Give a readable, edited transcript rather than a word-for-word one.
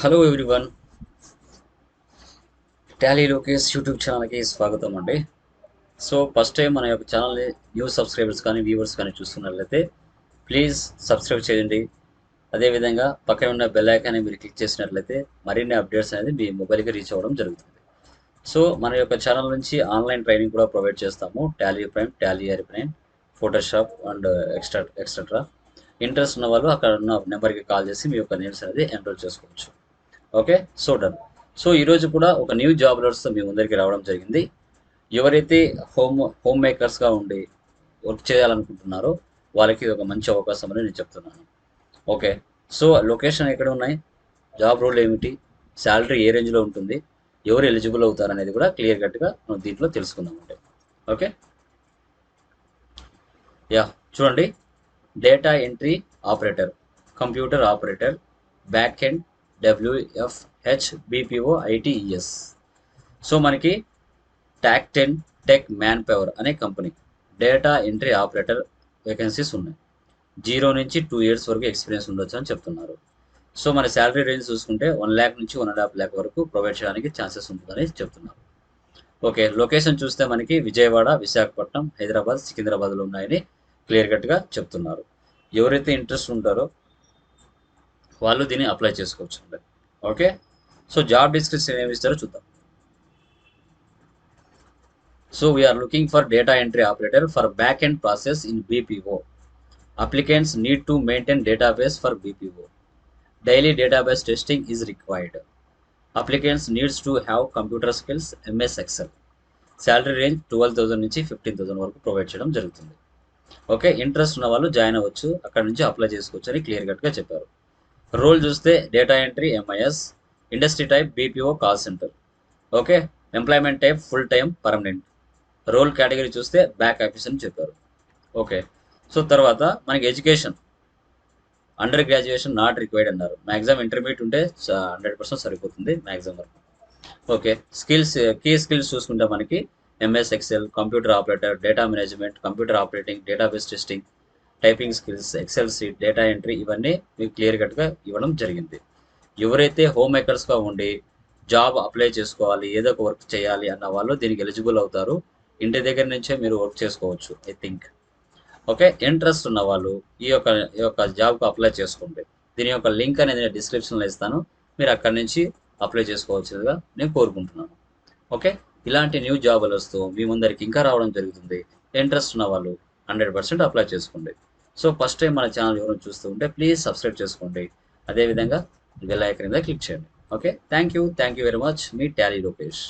Hello everyone, Tally Lokesh YouTube ఛానల్కి స్వాగతం అండి. సో ఫస్ట్ టైం మన యొక్క ఛానల్ని న్యూ సబ్స్క్రైబర్స్ కానీ వ్యూవర్స్ కానీ చూస్తున్నట్లయితే ప్లీజ్ సబ్స్క్రైబ్ చేయండి. అదేవిధంగా పక్కన ఉన్న బెల్ ఐకాన్ని మీరు క్లిక్ చేసినట్లయితే మరిన్ని అప్డేట్స్ అనేది మీ మొబైల్కి రీచ్ అవ్వడం జరుగుతుంది. సో మన యొక్క ఛానల్ నుంచి ఆన్లైన్ ట్రైనింగ్ కూడా ప్రొవైడ్ చేస్తాము. Tally prime, Tally air prime, Photoshop and extra. Interest ఉన్న వాళ్ళు అక్కడ ఉన్న నెంబర్కి కాల్ చేసి మీ యొక్క నేమ్స్ అనేది ఎన్రోల్ చేసుకోవచ్చు. Okay, so done. సో ఈరోజు కూడా ఒక న్యూ జాబ్ అలర్ట్స్తో మీ ముందరికి రావడం జరిగింది. ఎవరైతే హోమ్ మేకర్స్గా ఉండి వర్క్ చేయాలనుకుంటున్నారో వాళ్ళకి ఇది ఒక మంచి అవకాశం అని నేను చెప్తున్నాను. ఓకే, సో లొకేషన్ ఎక్కడ ఉన్నాయి, జాబ్ రోల్ ఏమిటి, శాలరీ ఏ రేంజ్లో ఉంటుంది, ఎవరు ఎలిజిబుల్ అవుతారు అనేది కూడా క్లియర్ కట్గా మనం దీంట్లో తెలుసుకుందామంటే. ఓకే, యా చూడండి, data entry operator, computer operator, back end WFH BPO ITES. So మనకి టెక్ మ్యాన్ పవర్ అనే company data entry operator vacancies ఉన్నాయి. 0 నుంచి 2 years వరకు ఎక్స్పీరియన్స్ ఉండొచ్చు అని చెప్తున్నారు. సో మన శాలరీ రేంజ్ చూసుకుంటే 1 lakh నుంచి 1.5 lakh వరకు ప్రొవైడ్ చేయడానికి ఛాన్సెస్ ఉంటుందని చెప్తున్నారు. ఓకే, లొకేషన్ చూస్తే మనకి విజయవాడ, విశాఖపట్నం, హైదరాబాద్, సికింద్రాబాద్లో ఉన్నాయని క్లియర్ కట్గా చెప్తున్నారు. ఎవరైతే ఇంట్రెస్ట్ ఉంటారో వాళ్ళు దీన్ని అప్లై చేసుకోవచ్చు. ఓకే, సో జాబ్ డిస్క్రిప్షన్ ఏమి ఇస్తారో చూద్దాం. So we are looking for data entry operator for back end process in BPO. Applicants need to maintain database for BPO. Daily database testing is required. Applicants needs to have computer skills, MS Excel. Salary range 12,000 నుంచి 15,000 వరకు provide చేయడం జరుగుతుంది. Okay, interest ఉన్న వాళ్ళు join అవ్వచ్చు, అక్కడ నుంచి apply చేసుకోవచ్చు అని క్లియర్ కట్గా చెప్పారు. రోల్ చూస్తే data entry MIS, industry type BPO call centre. Okay, employment type full time permanent. Role category చూస్తే బ్యాక్ ఆఫీస్ అని చెప్పారు. ఓకే, సో తర్వాత మనకి education under graduation not required అన్నారు. మ్యాక్సిమం ఇంటర్మీడియట్ ఉంటే 100% సరిపోతుంది మ్యాక్సిమం వరకు. ఓకే, కీ స్కిల్స్ చూసుకుంటే మనకి MS Excel, computer operator, data management, computer operating, database testing, typing skills, Excel sheet, data entry, ఇవన్నీ మీకు క్లియర్ కట్గా ఇవ్వడం జరిగింది. ఎవరైతే హోమ్ మేకర్స్గా ఉండి జాబ్ అప్లై చేసుకోవాలి, ఏదో ఒక వర్క్ చేయాలి అన్న వాళ్ళు దీనికి ఎలిజిబుల్ అవుతారు. ఇంటి దగ్గర నుంచే మీరు వర్క్ చేసుకోవచ్చు ఐ థింక్. ఓకే, ఇంట్రెస్ట్ ఉన్న వాళ్ళు ఈ యొక్క జాబ్కు అప్లై చేసుకోండి. దీని యొక్క లింక్ అనేది నేను డిస్క్రిప్షన్లో ఇస్తాను, మీరు అక్కడి నుంచి అప్లై చేసుకోవచ్చుగా నేను కోరుకుంటున్నాను. ఓకే, ఇలాంటి న్యూ జాబ్ వస్తూ మీ ముందరికి ఇంకా రావడం జరుగుతుంది. ఇంట్రెస్ట్ ఉన్న వాళ్ళు 100% అప్లై చేసుకోండి. సో ఫస్ట్ టైం మన ఛానల్ ఎవరైనా చూస్తూ ఉంటే ప్లీజ్ సబ్స్క్రైబ్ చేసుకోండి. అదేవిధంగా బెల్ ఐకాన్ మీద క్లిక్ చేయండి. Okay, thank you very much. Me Tally Lokesh.